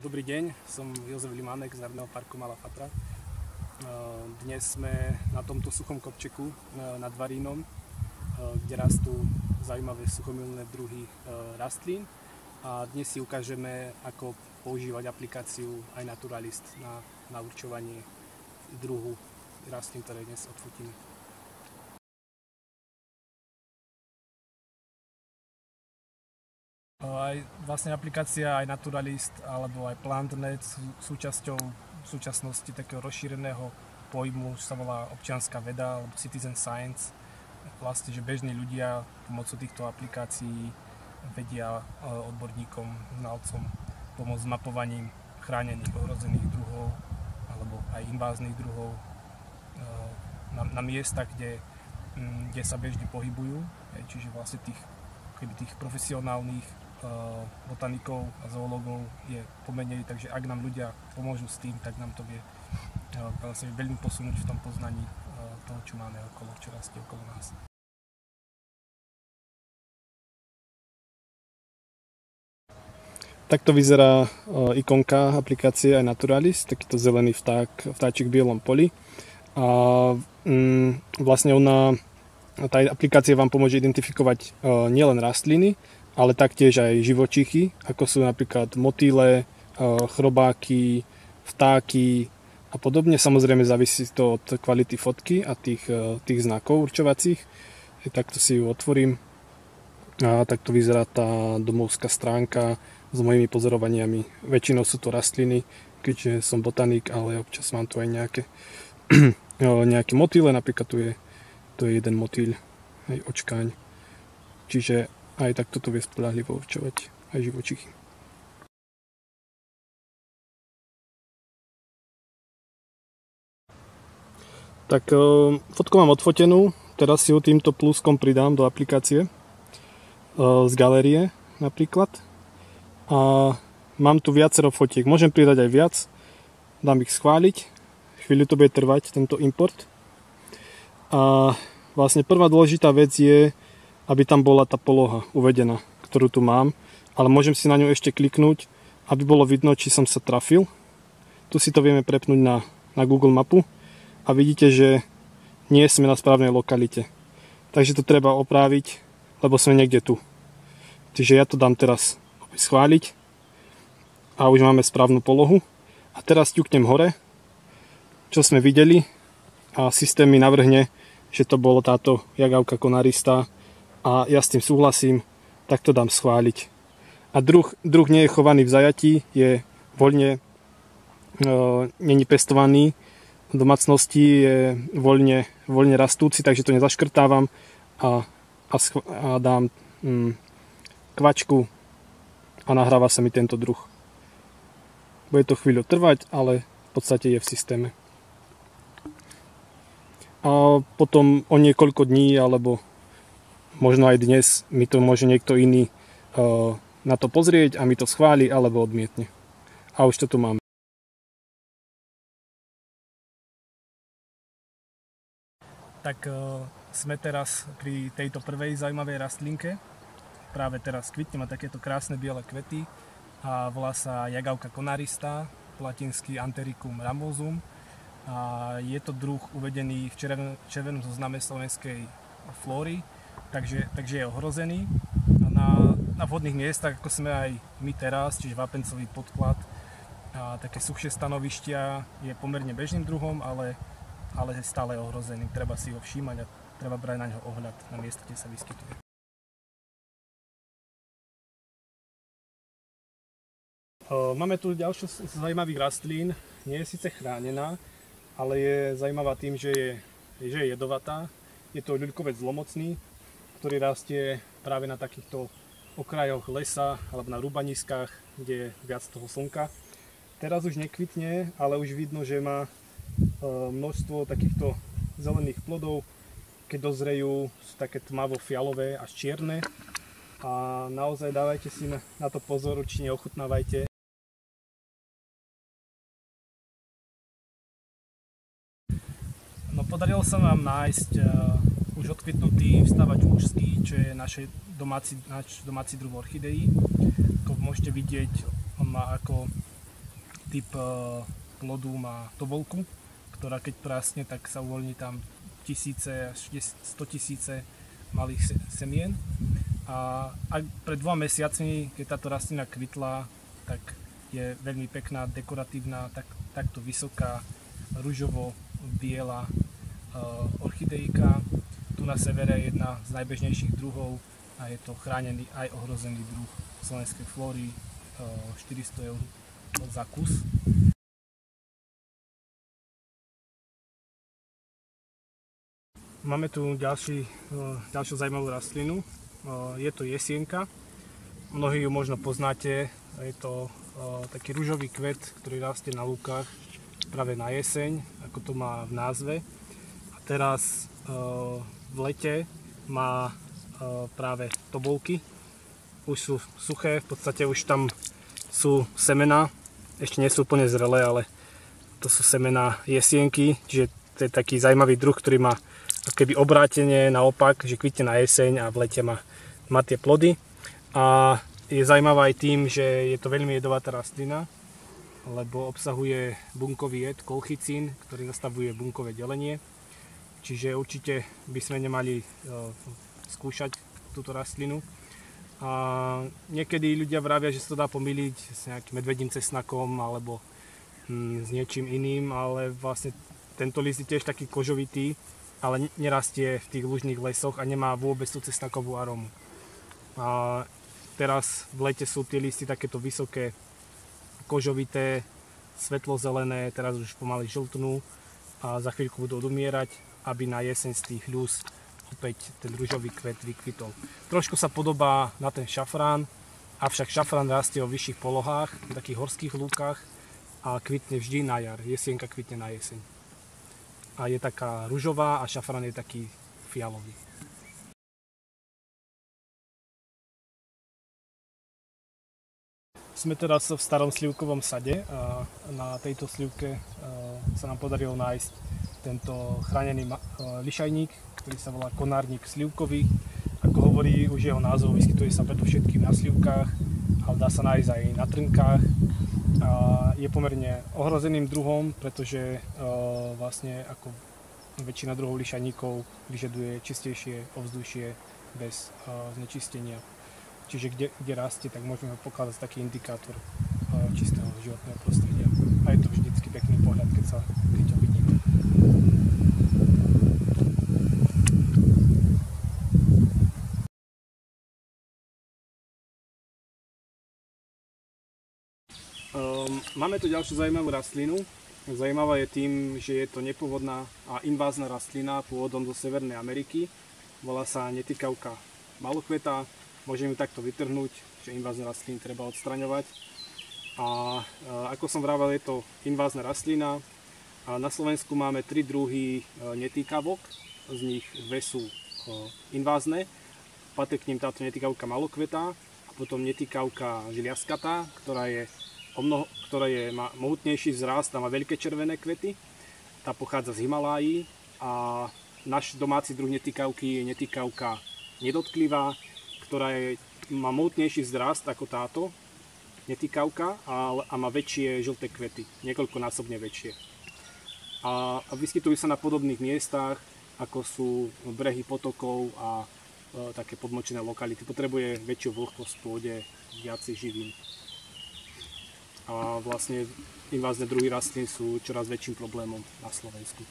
Dobrý deň, som Jozef Limánek z Národného parku Malá Fatra. Dnes sme na tomto suchom kopčeku nad Varínom, kde rastú zaujímavé suchomilné druhy rastlín. A dnes si ukážeme, ako používať aplikáciu iNaturalist na určovanie druhu rastlín, ktoré dnes odfotíme. Aj vlastne aplikácia iNaturalist alebo aj PlantNet sú súčasťou v súčasnosti takého rozšíreného pojmu, čo sa volá občianska veda alebo citizen science. Vlastne, že bežní ľudia pomocou týchto aplikácií vedia odborníkom, znalcom pomôcť s mapovaním chránených ohrozených druhov alebo aj inváznych druhov na miestach, kde sa bežne pohybujú. Čiže vlastne tých profesionálnych botanikov a zoológov je pomenej, takže ak nám ľudia pomôžu s tým, tak nám to vie vlastne veľmi posunúť v tom poznaní toho, čo máme okolo, čo rastie okolo nás. Takto vyzerá ikonka aplikácie iNaturalist, takýto zelený vtáčik v bielom poli. A vlastne tá aplikácia vám pomôže identifikovať nielen rastliny, ale taktiež aj živočichy, ako sú napríklad motýle, chrobáky, vtáky a podobne. Samozrejme závisí to od kvality fotky a tých znakov určovacích. Takto si ju otvorím. A takto vyzerá tá domovská stránka s mojimi pozorovaniami. Väčšinou sú to rastliny, keďže som botanik, ale občas mám tu aj nejaké motýle. Napríklad tu je jeden motýľ, aj očkáň. Čiže aj takto to vie spoľahlivo určovať aj živočichy. Tak fotku mám odfotenú, teraz si ju týmto pluskom pridám do aplikácie z galérie napríklad. A mám tu viacero fotiek, môžem pridať aj viac, dám ich schváliť, chvíľu to bude trvať, tento import. A vlastne prvá dôležitá vec je, aby tam bola tá poloha uvedená, ktorú tu mám, ale môžem si na ňu ešte kliknúť, aby bolo vidno, či som sa trafil. Tu si to vieme prepnúť na Google mapu a vidíte, že nie sme na správnej lokalite. Takže to treba opraviť, lebo sme niekde tu. Čiže ja to dám teraz schváliť a už máme správnu polohu. A teraz ťuknem hore, čo sme videli a systém mi navrhne, že to bolo táto jagavka konarista a ja s tým súhlasím, tak to dám schváliť. A druh nie je chovaný v zajatí, je voľne, není pestovaný v domácnosti, je voľne rastúci, takže to nezaškrtávam a dám kvačku a nahráva sa mi tento druh. Bude to chvíľu trvať, ale v podstate je v systéme. A potom o niekoľko dní, alebo možno aj dnes, mi to môže niekto iný na to pozrieť a mi to schváli alebo odmietne. A už to tu máme. Tak sme teraz pri tejto prvej zaujímavej rastlinke. Práve teraz kvitne, má takéto krásne biele kvety a volá sa jagavka konarista, po latinsky Antericum ramosum. A je to druh uvedený v červenom zozname slovenskej flóry, takže je ohrozený. Na vhodných miestach, ako sme aj my teraz, čiže vápencový podklad a také suchšie stanovištia, je pomerne bežným druhom, ale je stále ohrozený. Treba si ho všímať a treba brať na ňo ohľad na miesto, kde sa vyskytuje. Máme tu ďalšiu z zaujímavých rastlín. Nie je síce chránená, ale je zaujímavá tým, že je jedovatá. Je to ľuľkovec zlomocný, ktorý rastie práve na takýchto okrajoch lesa alebo na rúbaniskách, kde je viac toho slnka. Teraz už nekvitne, ale už vidno, že má množstvo takýchto zelených plodov. Keď dozrejú, sú také tmavo-fialové až čierne. A naozaj dávajte si na to pozor, určite neochutnávajte. No, podarilo sa nám nájsť už odkvitnutý vstávač mužský, čo je náš domáci druh orchideí. Ako môžete vidieť, on má ako typ plodu má tobolku, ktorá keď prasne, tak sa uvoľní tam tisíce až 100 000 malých semien. A pred 2 mesiacmi, keď táto rastlina kvitla, tak je veľmi pekná, dekoratívna, takto vysoká, ružovo-biela orchideika. Tu na severe je jedna z najbežnejších druhov a je to chránený aj ohrozený druh slovenskej flóry, 400 eur za kus. Máme tu ďalšiu zaujímavú rastlinu. Je to jesienka. Mnohí ju možno poznáte. Je to taký ružový kvet, ktorý rastie na lúkach práve na jeseň, ako to má v názve. A teraz v lete má práve tobolky. Už sú suché, v podstate už tam sú semená. Ešte nie sú úplne zrelé, ale to sú semená jesienky. Čiže to je taký zaujímavý druh, ktorý má keby obrátenie naopak, že kvitne na jeseň a v lete má tie plody. A je zaujímavá aj tým, že je to veľmi jedovatá rastlina, lebo obsahuje bunkový jed, kolchicín, ktorý zastavuje bunkové delenie. Čiže určite by sme nemali skúšať túto rastlinu. A niekedy ľudia vravia, že sa to dá pomýliť s nejakým medvedím cesnakom alebo s niečím iným, ale vlastne tento list je tiež taký kožovitý, ale nerastie v tých lužných lesoch a nemá vôbec tú cesnakovú arómu. A teraz v lete sú tie listy takéto vysoké, kožovité, svetlozelené, teraz už pomaly žltnú a za chvíľku budú odumierať, aby na jeseň z tých ľus opäť ten ružový kvet vykvitol. Trošku sa podobá na ten šafrán, avšak šafrán rastie o vyšších polohách, v takých horských lúkach a kvitne vždy na jar. Jesienka kvitne na jeseň. A je taká ružová a šafrán je taký fialový. Sme teraz v starom slivkovom sade a na tejto slivke sa nám podarilo nájsť tento chránený lišajník, ktorý sa volá konárnik slivkový. Ako hovorí už jeho názov, vyskytuje sa predovšetkým na slivkách, ale dá sa nájsť aj na trnkách. A je pomerne ohrozeným druhom, pretože vlastne ako väčšina druhov lišajníkov vyžaduje čistejšie ovzdušie bez znečistenia. Čiže kde rastie, tak môžeme ho pokladať taký indikátor čistého životného prostredia. A je to vždycky pekný pohľad, keď ho vidíme. Máme tu ďalšiu zaujímavú rastlinu. Zaujímavá je tým, že je to nepôvodná a invázna rastlina pôvodom zo Severnej Ameriky. Volá sa netýkavka malokveta. Môžem ju takto vytrhnúť, že invázne rastliny treba odstraňovať. A ako som vravel, je to invázna rastlina. A na Slovensku máme 3 druhy netýkavok, z nich 2 sú invázne. Patrí k nim táto netýkavka malokveta a potom netýkavka žiliaskatá, ktorá má mohutnejší vzrast a má veľké červené kvety. Tá pochádza z Himalájí a náš domáci druh netýkavky je netýkavka nedotklivá, ktorá má mohutnejší vzrast ako táto netýkavka a má väčšie žlté kvety, niekoľkonásobne väčšie. A vyskytujú sa na podobných miestach, ako sú brehy potokov a také podmočené lokality. Potrebuje väčšiu vlhkosť v pôde, viacej živín. A vlastne invázne druhy rastlín sú čoraz väčším problémom na Slovensku.